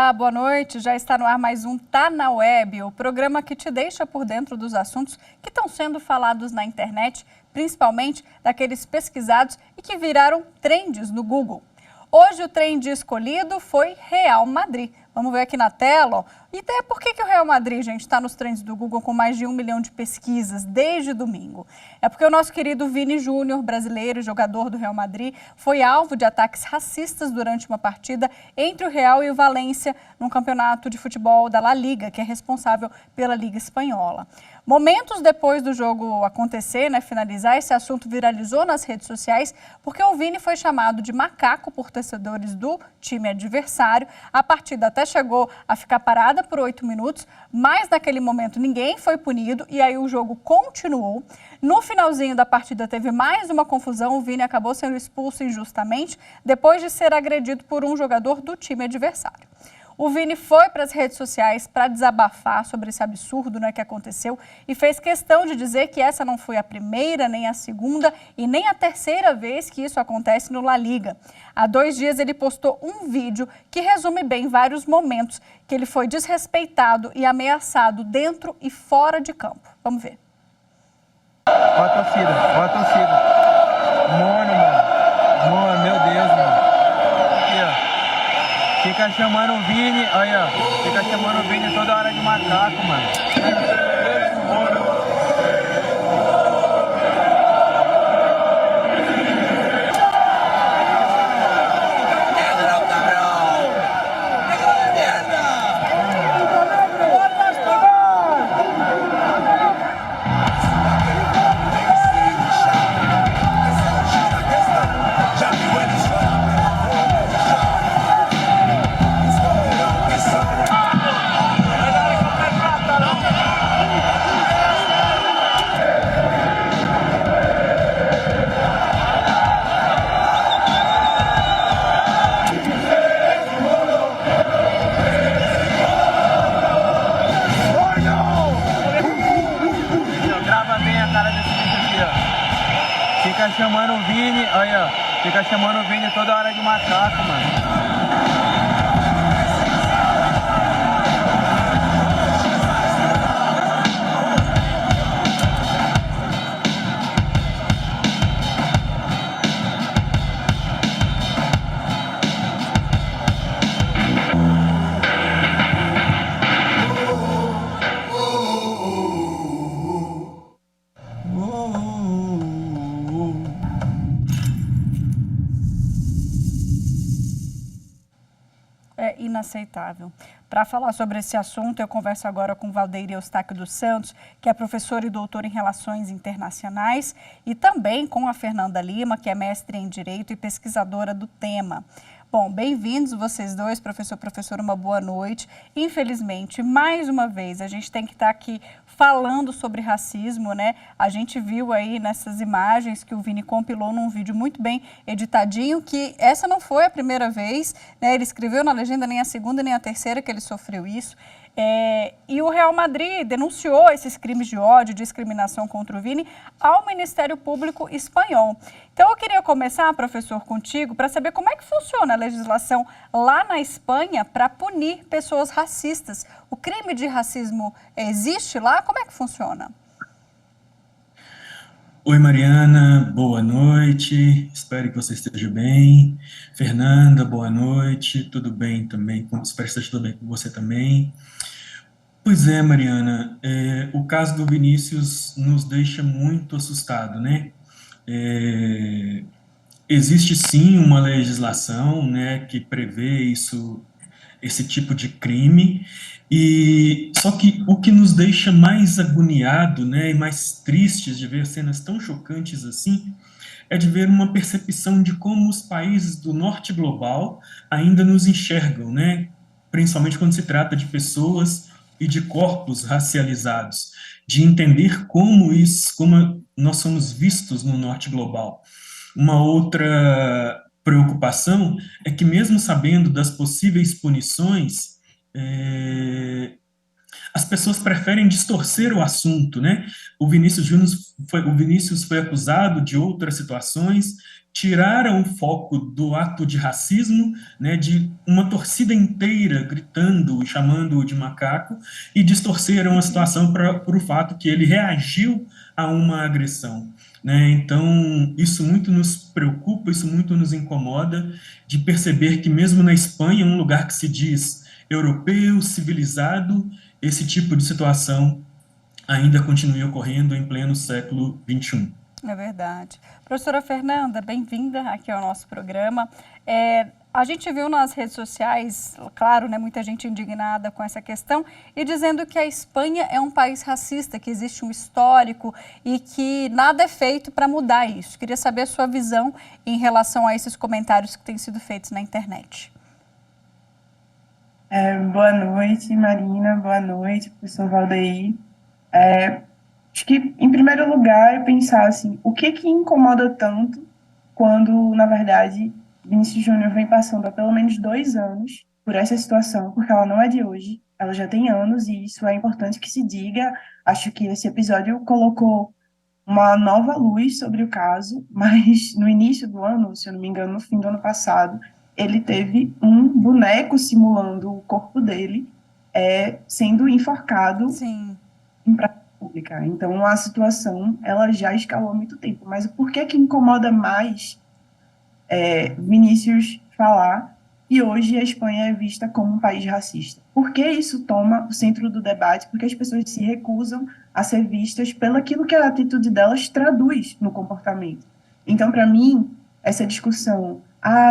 Olá, boa noite. Já está no ar mais um Tá na Web, o programa que te deixa por dentro dos assuntos que estão sendo falados na internet, principalmente daqueles pesquisados e que viraram trends no Google. Hoje o trend escolhido foi Real Madrid. Vamos ver aqui na tela. E até por que o Real Madrid, gente, está nos trends do Google com mais de 1 milhão de pesquisas desde domingo? É porque o nosso querido Vini Júnior, brasileiro e jogador do Real Madrid, foi alvo de ataques racistas durante uma partida entre o Real e o Valência num campeonato de futebol da La Liga, que é responsável pela Liga Espanhola. Momentos depois do jogo acontecer, finalizar, esse assunto viralizou nas redes sociais porque o Vini foi chamado de macaco por torcedores do time adversário. A partida até chegou a ficar parada por 8 minutos, mas naquele momento ninguém foi punido e aí o jogo continuou. No finalzinho da partida teve mais uma confusão, o Vini acabou sendo expulso injustamente depois de ser agredido por um jogador do time adversário. O Vini foi para as redes sociais para desabafar sobre esse absurdo que aconteceu e fez questão de dizer que essa não foi a primeira, nem a segunda e nem a terceira vez que isso acontece no La Liga. Há 2 dias ele postou um vídeo que resume bem vários momentos que ele foi desrespeitado e ameaçado dentro e fora de campo. Vamos ver. Olha a torcida, olha a torcida. Mano, mano, meu Deus, mano. Aqui, ó. Fica chamando o Vini, aí ó, fica chamando o Vini toda hora de macaco, mano. Fica chamando o Vini, aí ó, fica chamando o Vini toda hora de macaco, mano. É inaceitável. Para falar sobre esse assunto, eu converso agora com Valdeir Eustáquio dos Santos, que é professor e doutor em Relações Internacionais, e também com a Fernanda Lima, que é mestre em Direito e pesquisadora do tema. Bom, bem-vindos vocês dois, professor, uma boa noite. Infelizmente, mais uma vez, a gente tem que estar aqui falando sobre racismo, A gente viu aí nessas imagens que o Vini compilou num vídeo muito bem editadinho, que essa não foi a primeira vez, Ele escreveu na legenda nem a segunda nem a terceira que ele sofreu isso. E o Real Madrid denunciou esses crimes de ódio e discriminação contra o Vini ao Ministério Público espanhol. Então, eu queria começar, professor, contigo, para saber como é que funciona a legislação lá na Espanha para punir pessoas racistas. O crime de racismo existe lá? Como é que funciona? Oi, Mariana, boa noite, espero que você esteja bem. Fernanda, boa noite, tudo bem também, espero que esteja tudo bem com você também. Pois é, Mariana, o caso do Vinícius nos deixa muito assustado, Existe sim uma legislação, que prevê esse tipo de crime, e só que o que nos deixa mais agoniado, e mais tristes de ver cenas tão chocantes assim, é de ver uma percepção de como os países do norte global ainda nos enxergam, principalmente quando se trata de pessoas e de corpos racializados, de entender como nós somos vistos no norte global. Uma outra preocupação é que, mesmo sabendo das possíveis punições, as pessoas preferem distorcer o assunto, né? O Vinícius foi acusado de outras situações, tiraram o foco do ato de racismo, né, de uma torcida inteira gritando e chamando-o de macaco, e distorceram a situação para o fato que ele reagiu a uma agressão. Né? Então, isso muito nos preocupa, isso muito nos incomoda, de perceber que mesmo na Espanha, um lugar que se diz europeu, civilizado, esse tipo de situação ainda continua ocorrendo em pleno século XXI. É verdade. Professora Fernanda, bem-vinda aqui ao nosso programa. A gente viu nas redes sociais, claro, né, muita gente indignada com essa questão e dizendo que a Espanha é um país racista, que existe um histórico e que nada é feito para mudar isso. Queria saber a sua visão em relação a esses comentários que têm sido feitos na internet. Boa noite, Marina. Boa noite, professor Valdeir. Acho que, em primeiro lugar, é pensar assim, o que incomoda tanto quando, na verdade, Vinícius Júnior vem passando há pelo menos 2 anos por essa situação, porque ela não é de hoje, ela já tem anos e isso é importante que se diga. Acho que esse episódio colocou uma nova luz sobre o caso, mas no início do ano, se eu não me engano, no fim do ano passado, ele teve um boneco simulando o corpo dele sendo enforcado Sim. em praça pública. Então, a situação ela já escalou há muito tempo. Mas o porquê que incomoda mais Vinícius falar que hoje a Espanha é vista como um país racista? Por que isso toma o centro do debate? Porque as pessoas se recusam a ser vistas pelo aquilo que a atitude delas traduz no comportamento. Então, para mim, essa discussão,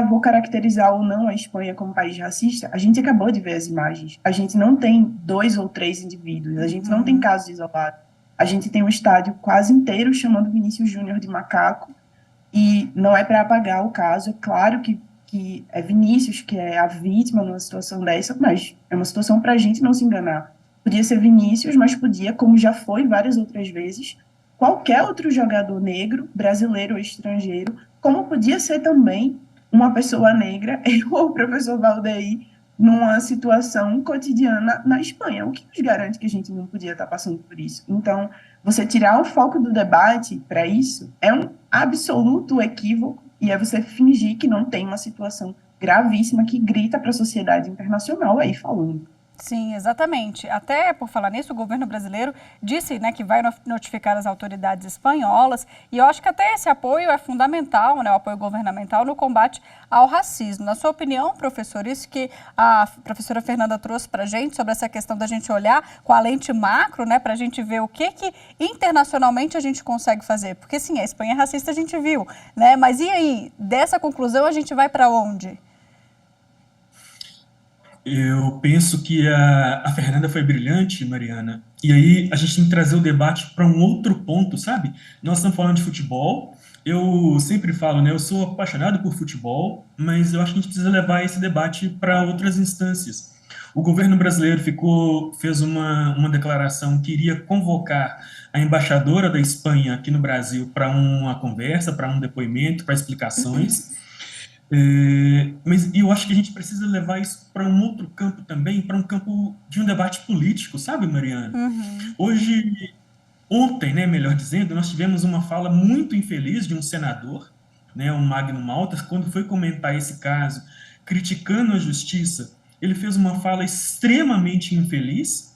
vou caracterizar ou não a Espanha como país racista, a gente acabou de ver as imagens. A gente não tem 2 ou 3 indivíduos, a gente não tem casos isolados. A gente tem um estádio quase inteiro chamando Vinícius Júnior de macaco, e não é para apagar o caso. É claro que é Vinícius que é a vítima numa situação dessa, mas é uma situação para a gente não se enganar. Podia ser Vinícius, mas podia, como já foi várias outras vezes, qualquer outro jogador negro, brasileiro ou estrangeiro, como podia ser também uma pessoa negra, eu ou o professor Valdeir, numa situação cotidiana na Espanha. O que nos garante que a gente não podia estar passando por isso? Então, você tirar o foco do debate para isso é um absoluto equívoco, e é você fingir que não tem uma situação gravíssima que grita para a sociedade internacional aí falando. Sim, exatamente. Até por falar nisso, o governo brasileiro disse, né, que vai notificar as autoridades espanholas, e eu acho que até esse apoio é fundamental, né, o apoio governamental no combate ao racismo. Na sua opinião, professor, isso que a professora Fernanda trouxe para a gente sobre essa questão da gente olhar com a lente macro, né, para a gente ver o que internacionalmente a gente consegue fazer? Porque sim, a Espanha é racista, a gente viu, né, mas e aí, dessa conclusão a gente vai para onde? Eu penso que a Fernanda foi brilhante, Mariana, e aí a gente tem que trazer o debate para um outro ponto, sabe? Nós estamos falando de futebol, eu sempre falo, né? Eu sou apaixonado por futebol, mas eu acho que a gente precisa levar esse debate para outras instâncias. O governo brasileiro fez uma declaração que iria convocar a embaixadora da Espanha aqui no Brasil para uma conversa, para um depoimento, para explicações. Mas eu acho que a gente precisa levar isso para um outro campo também, para um campo de um debate político, sabe, Mariana? Ontem, né, melhor dizendo, nós tivemos uma fala muito infeliz de um senador, né, o Magno Malta, quando foi comentar esse caso, criticando a justiça, ele fez uma fala extremamente infeliz,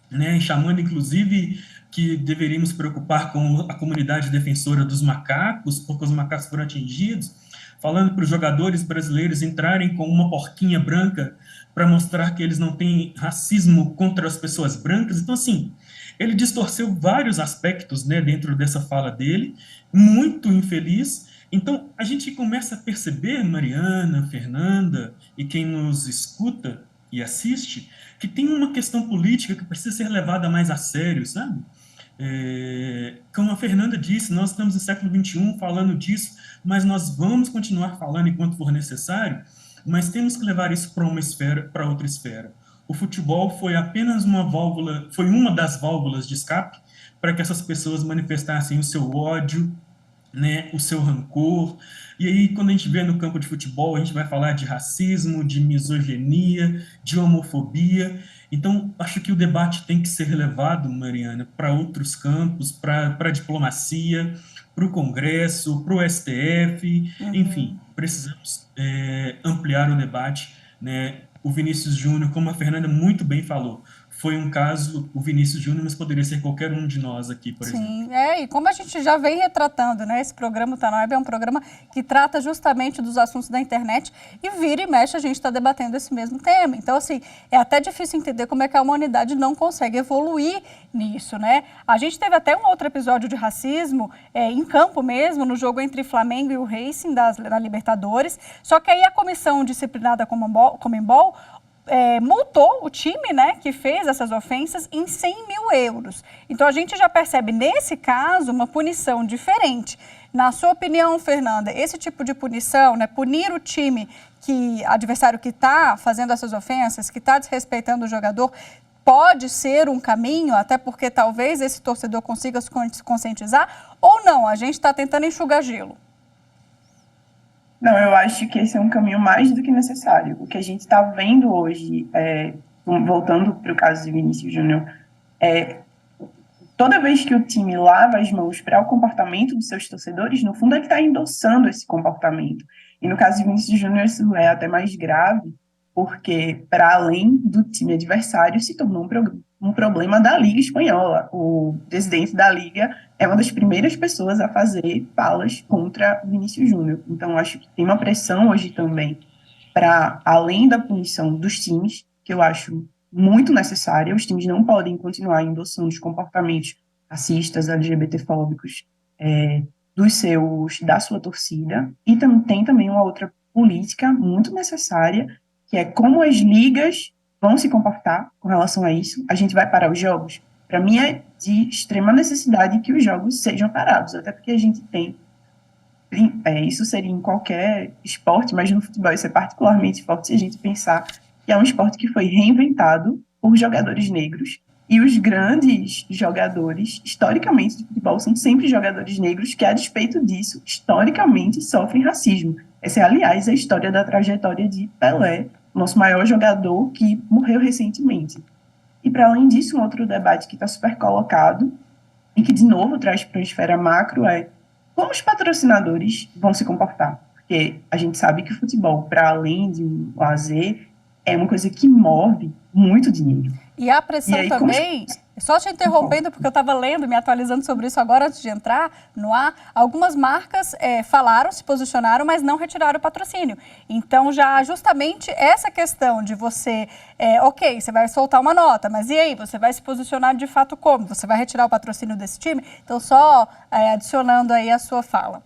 né, chamando inclusive que deveríamos preocupar com a comunidade defensora dos macacos, porque os macacos foram atingidos, falando para os jogadores brasileiros entrarem com uma porquinha branca para mostrar que eles não têm racismo contra as pessoas brancas. Então, assim, ele distorceu vários aspectos, né, dentro dessa fala dele, muito infeliz. Então, a gente começa a perceber, Mariana, Fernanda e quem nos escuta e assiste, que tem uma questão política que precisa ser levada mais a sério, sabe? Como a Fernanda disse, nós estamos no século XXI falando disso, mas nós vamos continuar falando enquanto for necessário, mas temos que levar isso para uma esfera, para outra esfera. O futebol foi apenas uma válvula, foi uma das válvulas de escape para que essas pessoas manifestassem o seu ódio, né, o seu rancor. E aí, quando a gente vê no campo de futebol, a gente vai falar de racismo, de misoginia, de homofobia. Então, acho que o debate tem que ser relevado, Mariana, para outros campos, para a diplomacia, para o Congresso, para o STF, enfim, precisamos ampliar o debate, né? O Vinícius Júnior, como a Fernanda muito bem falou, foi um caso, o Vinícius Júnior, mas poderia ser qualquer um de nós aqui, por exemplo. Sim, e como a gente já vem retratando, né, esse programa Tá na Web é um programa que trata justamente dos assuntos da internet e vira e mexe a gente está debatendo esse mesmo tema. Então, assim, é até difícil entender como é que a humanidade não consegue evoluir nisso, né? A gente teve até um outro episódio de racismo em campo mesmo, no jogo entre Flamengo e o Racing da Libertadores, só que aí a comissão disciplinada Conmebol multou o time, né, que fez essas ofensas em 100 mil euros. Então, a gente já percebe, nesse caso, uma punição diferente. Na sua opinião, Fernanda, esse tipo de punição, né, punir o time, adversário que está fazendo essas ofensas, que está desrespeitando o jogador, pode ser um caminho, até porque talvez esse torcedor consiga se conscientizar, ou não? A gente está tentando enxugar gelo. Não, eu acho que esse é um caminho mais do que necessário. O que a gente está vendo hoje, voltando para o caso de Vinícius Júnior, toda vez que o time lava as mãos para o comportamento dos seus torcedores, no fundo ele está endossando esse comportamento. E no caso de Vinícius Júnior isso é até mais grave, porque para além do time adversário se tornou um problema da Liga Espanhola. O presidente da Liga é uma das primeiras pessoas a fazer falas contra Vinícius Júnior. Então, acho que tem uma pressão hoje também para, além da punição dos times, que eu acho muito necessária, os times não podem continuar endossando os comportamentos racistas, LGBTfóbicos da sua torcida. E tem também uma outra política muito necessária, que é como as ligas vão se comportar com relação a isso. A gente vai parar os jogos? Para mim é de extrema necessidade que os jogos sejam parados, até porque a gente tem, isso seria em qualquer esporte, mas no futebol isso é particularmente forte se a gente pensar que é um esporte que foi reinventado por jogadores negros, e os grandes jogadores, historicamente, de futebol, são sempre jogadores negros que, a despeito disso, historicamente sofrem racismo. Essa é, aliás, a história da trajetória de Pelé, nosso maior jogador, que morreu recentemente. E, para além disso, um outro debate que está super colocado e que, de novo, traz para a esfera macro é como os patrocinadores vão se comportar. Porque a gente sabe que o futebol, para além de um lazer, é uma coisa que move muito dinheiro. E a pressão aí, também, só te interrompendo, porque eu estava lendo, me atualizando sobre isso agora antes de entrar no ar, algumas marcas falaram, se posicionaram, mas não retiraram o patrocínio. Então, já justamente essa questão de você, ok, você vai soltar uma nota, mas e aí, você vai se posicionar de fato como? Você vai retirar o patrocínio desse time? Então, só adicionando aí a sua fala.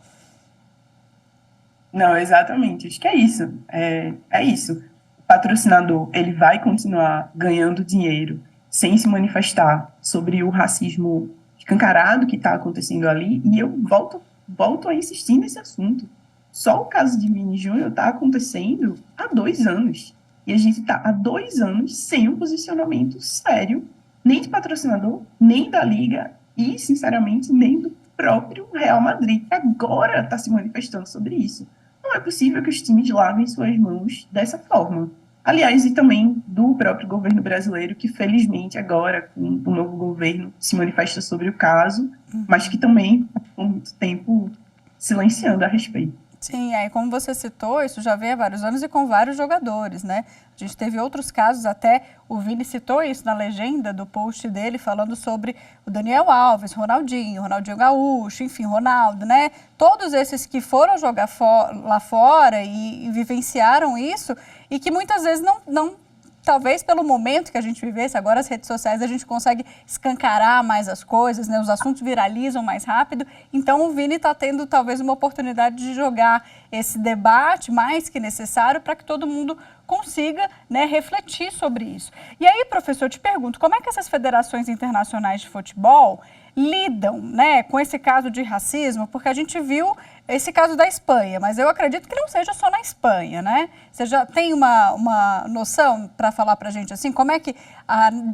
Não, exatamente, acho que é isso. É isso. Patrocinador, ele vai continuar ganhando dinheiro sem se manifestar sobre o racismo escancarado que está acontecendo ali, e eu volto a insistir nesse assunto. Só o caso de Vini Júnior está acontecendo há 2 anos, e a gente está há 2 anos sem um posicionamento sério, nem de patrocinador, nem da Liga, e, sinceramente, nem do próprio Real Madrid, que agora está se manifestando sobre isso. Não é possível que os times lavem suas mãos dessa forma. Aliás, e também do próprio governo brasileiro, que felizmente agora, com o novo governo, se manifesta sobre o caso, mas que também há muito tempo silenciando a respeito. Sim, aí como você citou, isso já vem há vários anos e com vários jogadores, né? A gente teve outros casos, até o Vini citou isso na legenda do post dele, falando sobre o Daniel Alves, Ronaldinho Gaúcho, enfim, Ronaldo, né? Todos esses que foram jogar lá fora e vivenciaram isso e que muitas vezes não talvez pelo momento que a gente vivesse, agora as redes sociais a gente consegue escancarar mais as coisas, né? Os assuntos viralizam mais rápido, então o Vini está tendo talvez uma oportunidade de jogar esse debate mais que necessário para que todo mundo consiga, né, refletir sobre isso. E aí, professor, eu te pergunto, como é que essas federações internacionais de futebol lidam, né, com esse caso de racismo? Porque a gente viu esse caso da Espanha, mas eu acredito que não seja só na Espanha, né? Você já tem uma noção para falar para a gente assim, como é que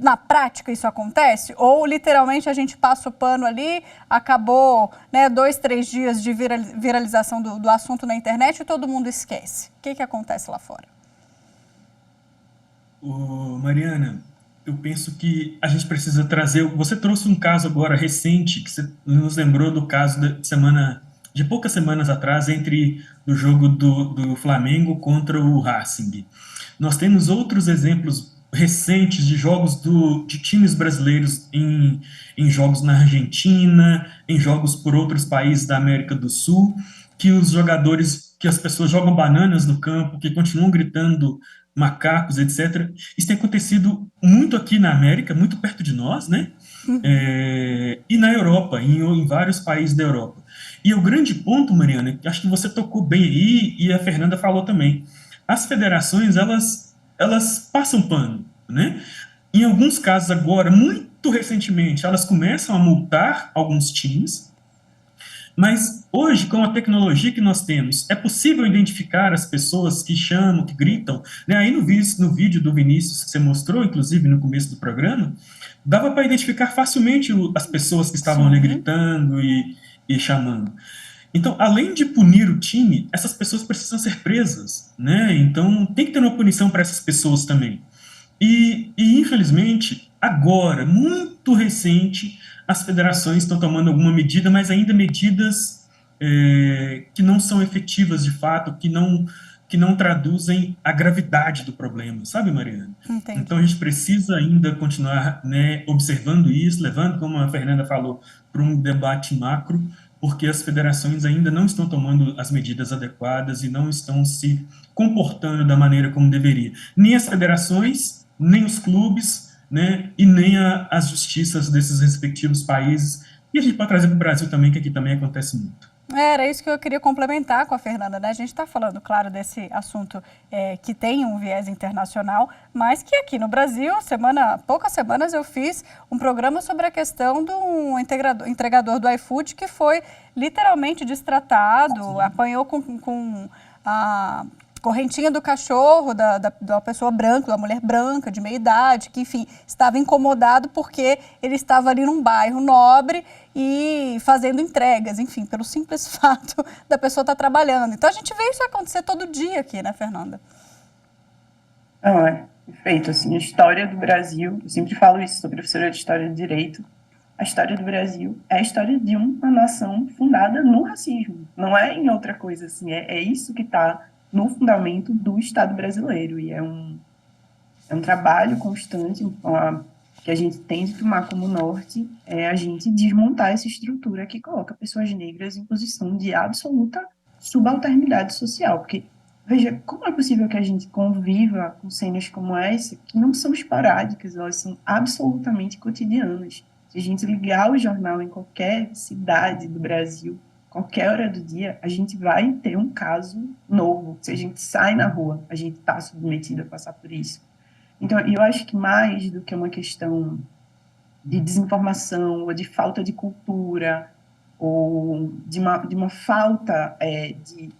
na prática isso acontece? Ou literalmente a gente passa o pano ali, acabou, né, 2, 3 dias de viralização do assunto na internet e todo mundo esquece? O que acontece lá fora? Mariana, eu penso que a gente precisa trazer. Você trouxe um caso agora recente, que você nos lembrou do caso de poucas semanas atrás, do jogo do Flamengo contra o Racing. Nós temos outros exemplos recentes de jogos de times brasileiros em jogos na Argentina, em jogos por outros países da América do Sul, que as pessoas jogam bananas no campo, que continuam gritando macacos, etc. Isso tem acontecido muito aqui na América, muito perto de nós, né? E na Europa, em vários países da Europa. E o grande ponto, Mariana, acho que você tocou bem aí, e a Fernanda falou também, as federações, elas passam pano, né? Em alguns casos agora, muito recentemente, elas começam a multar alguns times, mas hoje, com a tecnologia que nós temos, é possível identificar as pessoas que chamam, que gritam, né? Aí no vídeo do Vinícius, que você mostrou, inclusive no começo do programa, dava para identificar facilmente as pessoas que estavam ali gritando e chamando. Então, além de punir o time, essas pessoas precisam ser presas, né? Então, tem que ter uma punição para essas pessoas também. Infelizmente, agora, muito recente, as federações estão tomando alguma medida, mas ainda medidas que não são efetivas de fato, que não traduzem a gravidade do problema, sabe, Mariana? Entendi. Então, a gente precisa ainda continuar, né, observando isso, levando, como a Fernanda falou, para um debate macro, porque as federações ainda não estão tomando as medidas adequadas e não estão se comportando da maneira como deveria. Nem as federações, nem os clubes, né, e nem as justiças desses respectivos países. E a gente pode trazer para o Brasil também, que aqui também acontece muito. Era isso que eu queria complementar com a Fernanda, né? A gente está falando, claro, desse assunto que tem um viés internacional, mas que aqui no Brasil, poucas semanas eu fiz um programa sobre a questão do entregador do iFood que foi literalmente destratado, apanhou com a correntinha do cachorro da pessoa branca, da mulher branca, de meia idade, que, enfim, estava incomodado porque ele estava ali num bairro nobre e fazendo entregas, enfim, pelo simples fato da pessoa estar trabalhando. Então, a gente vê isso acontecer todo dia aqui, né, Fernanda? Perfeito. Assim, a história do Brasil, eu sempre falo isso, sou professora de História do Direito, a história do Brasil é a história de uma nação fundada no racismo, não é em outra coisa, assim, é isso que está no fundamento do Estado brasileiro, e é um trabalho constante que a gente tem de tomar como norte, é a gente desmontar essa estrutura que coloca pessoas negras em posição de absoluta subalternidade social, porque, veja, como é possível que a gente conviva com cenas como essa, que não são esporádicas, elas são absolutamente cotidianas. Se a gente ligar o jornal em qualquer cidade do Brasil, qualquer hora do dia, a gente vai ter um caso novo. Se a gente sai na rua, a gente está submetido a passar por isso. Então, eu acho que mais do que uma questão de desinformação ou de falta de cultura ou de uma falta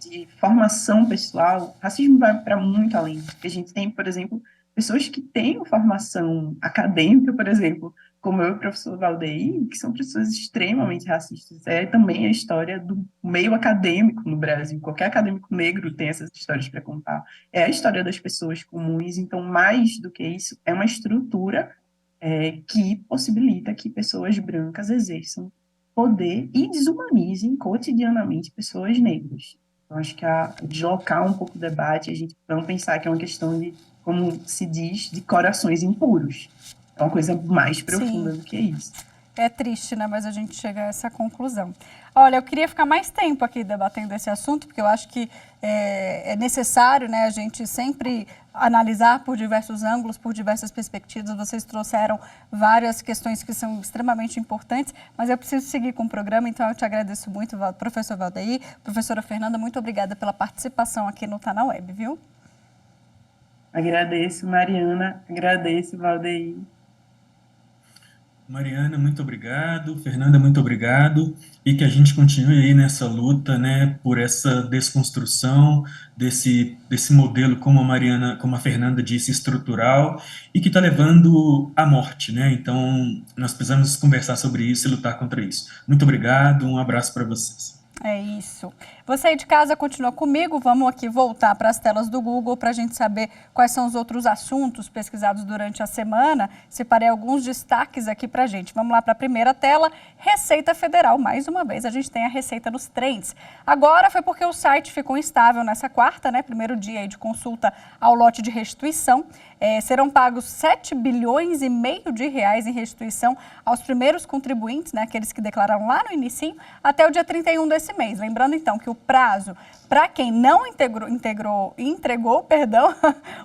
de formação pessoal, racismo vai para muito além. Porque a gente tem, por exemplo, pessoas que têm formação acadêmica, por exemplo, como eu e o professor Valdeir, que são pessoas extremamente racistas. É também a história do meio acadêmico no Brasil. Qualquer acadêmico negro tem essas histórias para contar. É a história das pessoas comuns. Então, mais do que isso, é uma estrutura que possibilita que pessoas brancas exerçam poder e desumanizem cotidianamente pessoas negras. Então, acho que deslocar um pouco o debate, a gente não pensar que é uma questão de, como se diz, de corações impuros. É uma coisa mais profunda do que isso. É triste, né? Mas a gente chega a essa conclusão. Olha, eu queria ficar mais tempo aqui debatendo esse assunto, porque eu acho que é necessário, né, a gente sempre analisar por diversos ângulos, por diversas perspectivas. Vocês trouxeram várias questões que são extremamente importantes, mas eu preciso seguir com o programa, então eu te agradeço muito, professor Valdeir, professora Fernanda, muito obrigada pela participação aqui no Tá na Web, viu? Agradeço, Mariana, agradeço, Valdeir. Mariana, muito obrigado. Fernanda, muito obrigado. E que a gente continue aí nessa luta, né, por essa desconstrução desse modelo, como a Mariana, como a Fernanda disse, estrutural, e que está levando à morte, né? Então, nós precisamos conversar sobre isso e lutar contra isso. Muito obrigado, um abraço para vocês. É isso. Você aí de casa continua comigo, vamos aqui voltar para as telas do Google para a gente saber quais são os outros assuntos pesquisados durante a semana. Separei alguns destaques aqui para a gente. Vamos lá para a primeira tela, Receita Federal. Mais uma vez a gente tem a Receita nos trends. Agora foi porque o site ficou instável nessa quarta, né? Primeiro dia aí de consulta ao lote de restituição. Serão pagos 7 bilhões e meio de reais em restituição aos primeiros contribuintes, né, aqueles que declararam lá no início, até o dia 31 desse mês. Lembrando então que o prazo para quem não entregou,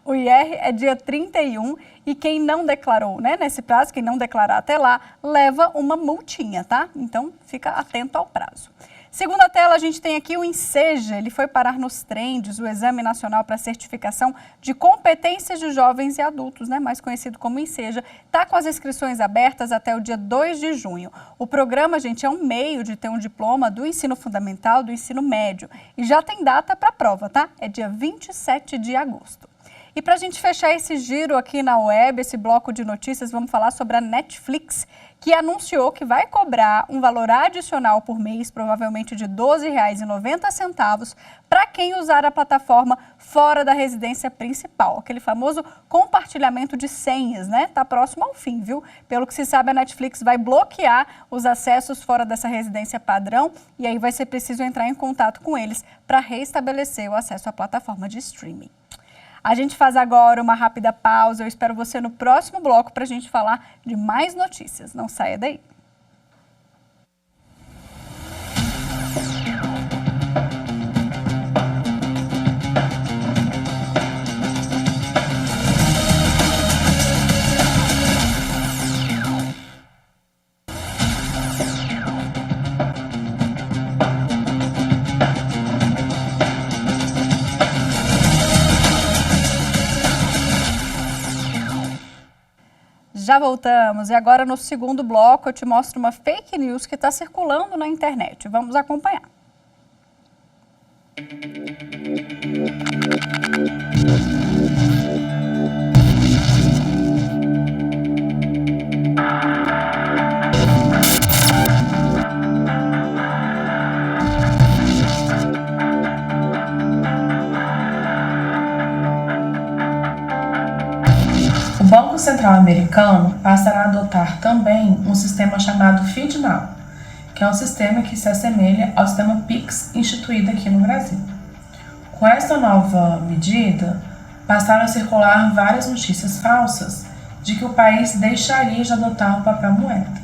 o IR é dia 31 e quem não declarou, né, nesse prazo, quem não declarar até lá, leva uma multinha, tá? Então fica atento ao prazo. Segunda tela, a gente tem aqui o Enseja, ele foi parar nos trends, o Exame Nacional para Certificação de Competências de Jovens e Adultos, né, mais conhecido como Enseja, está com as inscrições abertas até o dia 2 de junho. O programa, gente, é um meio de ter um diploma do ensino fundamental, do ensino médio, e já tem data para a prova, tá? É dia 27 de agosto. E para a gente fechar esse giro aqui na web, esse bloco de notícias, vamos falar sobre a Netflix, que anunciou que vai cobrar um valor adicional por mês, provavelmente de R$ 12,90, para quem usar a plataforma fora da residência principal. Aquele famoso compartilhamento de senhas, né? Tá próximo ao fim, viu? Pelo que se sabe, a Netflix vai bloquear os acessos fora dessa residência padrão e aí vai ser preciso entrar em contato com eles para restabelecer o acesso à plataforma de streaming. A gente faz agora uma rápida pausa. Eu espero você no próximo bloco para a gente falar de mais notícias. Não saia daí. Já voltamos e agora no segundo bloco eu te mostro uma fake news que está circulando na internet. Vamos acompanhar. O Banco Central americano passará a adotar também um sistema chamado FeedNow, que é um sistema que se assemelha ao sistema Pix instituído aqui no Brasil. Com essa nova medida, passaram a circular várias notícias falsas de que o país deixaria de adotar o papel moeda.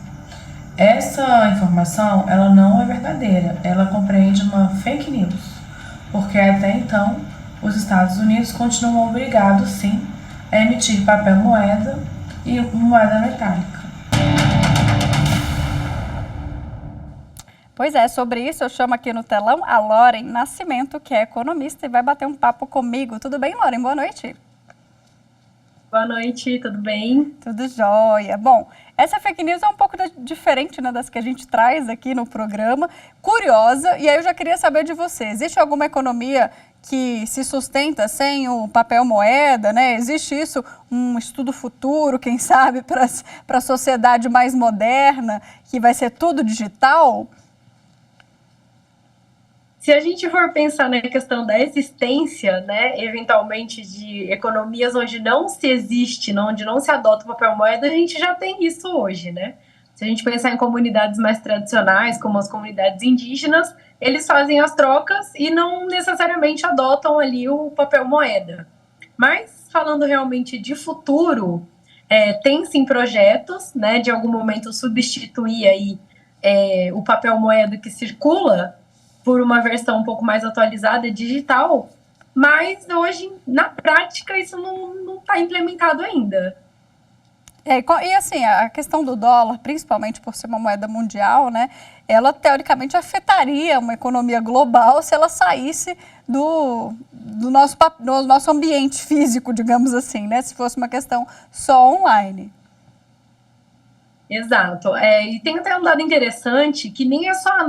Essa informação ela não é verdadeira, ela compreende uma fake news, porque até então os Estados Unidos continuam obrigados, sim, a emitir papel moeda e moeda metálica. Pois é, sobre isso eu chamo aqui no telão a Loren Nascimento, que é economista e vai bater um papo comigo. Tudo bem, Loren? Boa noite. Boa noite, tudo bem? Tudo jóia. Bom, essa fake news é um pouco diferente, né, das que a gente traz aqui no programa. Curiosa, e aí eu já queria saber de você. Existe alguma economia que se sustenta sem o papel moeda, né? Existe isso, um estudo futuro, quem sabe, para a sociedade mais moderna, que vai ser tudo digital? Se a gente for pensar na questão da existência, né, eventualmente de economias onde não se existe, onde não se adota o papel moeda, a gente já tem isso hoje, né? Se a gente pensar em comunidades mais tradicionais, como as comunidades indígenas, eles fazem as trocas e não necessariamente adotam ali o papel moeda. Mas, falando realmente de futuro, tem sim projetos, né, de algum momento substituir aí o papel moeda que circula por uma versão um pouco mais atualizada, digital, mas hoje, na prática, isso não está implementado ainda. E assim, a questão do dólar, principalmente por ser uma moeda mundial, né, ela teoricamente afetaria uma economia global se ela saísse do nosso ambiente físico, digamos assim, né, se fosse uma questão só online. Exato. E tem até um dado interessante que nem é só a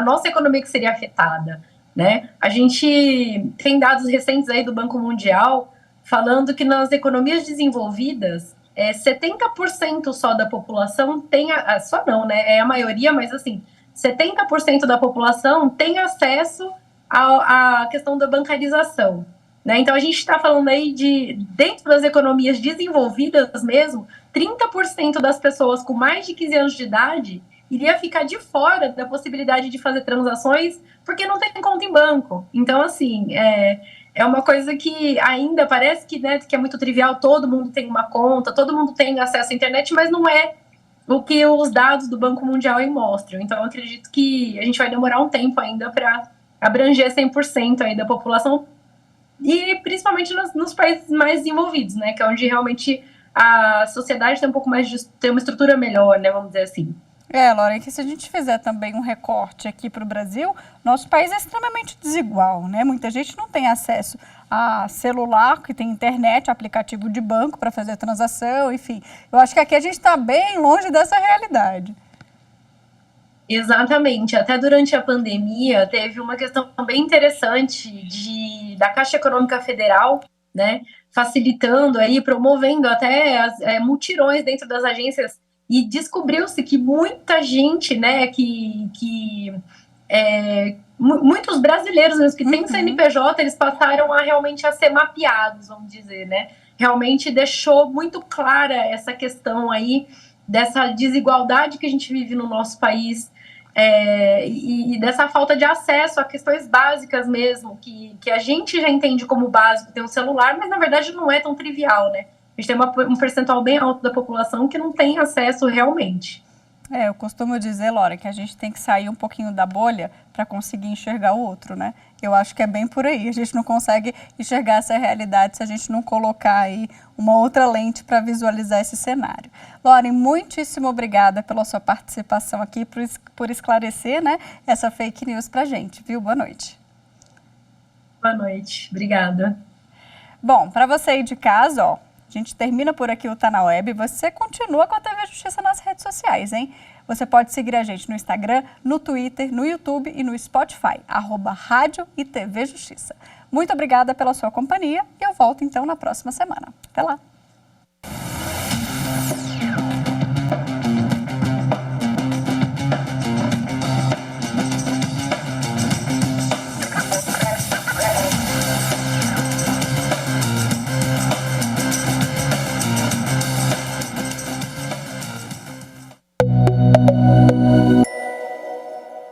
nossa economia que seria afetada, né? A gente tem dados recentes aí do Banco Mundial falando que nas economias desenvolvidas, 70% só da população tem, só não, né? É a maioria, mas assim, 70% da população tem acesso à questão da bancarização, né? Então a gente está falando aí dentro das economias desenvolvidas mesmo, 30% das pessoas com mais de 15 anos de idade iria ficar de fora da possibilidade de fazer transações porque não tem conta em banco. Então, assim, é uma coisa que ainda parece que, né, que é muito trivial, todo mundo tem uma conta, todo mundo tem acesso à internet, mas não é o que os dados do Banco Mundial aí mostram. Então, eu acredito que a gente vai demorar um tempo ainda para abranger 100% aí da população, e principalmente nos países mais desenvolvidos, né, que é onde realmente a sociedade tem um pouco mais tem uma estrutura melhor, né, vamos dizer assim. Lauren, que se a gente fizer também um recorte aqui para o Brasil, nosso país é extremamente desigual, né? Muita gente não tem acesso a celular, que tem internet, aplicativo de banco para fazer transação, enfim. Eu acho que aqui a gente está bem longe dessa realidade. Exatamente. Até durante a pandemia, teve uma questão bem interessante da Caixa Econômica Federal, né, facilitando aí, promovendo até mutirões dentro das agências, e descobriu-se que muita gente, né, muitos brasileiros mesmo que têm CNPJ, eles passaram realmente a ser mapeados, vamos dizer, né, realmente deixou muito clara essa questão aí dessa desigualdade que a gente vive no nosso país, e dessa falta de acesso a questões básicas mesmo, que a gente já entende como básico ter um celular, mas na verdade não é tão trivial, né? A gente tem um percentual bem alto da população que não tem acesso realmente. Eu costumo dizer, Laura, que a gente tem que sair um pouquinho da bolha para conseguir enxergar o outro, né? Eu acho que é bem por aí. A gente não consegue enxergar essa realidade se a gente não colocar aí uma outra lente para visualizar esse cenário. Lauren, muitíssimo obrigada pela sua participação aqui, por esclarecer, né, essa fake news para a gente, viu? Boa noite. Boa noite. Obrigada. Bom, para você aí de casa, ó, a gente termina por aqui o Tá Na Web. Você continua com a TV Justiça nas redes sociais, hein? Você pode seguir a gente no Instagram, no Twitter, no YouTube e no Spotify, @Rádio e TV Justiça. Muito obrigada pela sua companhia e eu volto então na próxima semana. Até lá!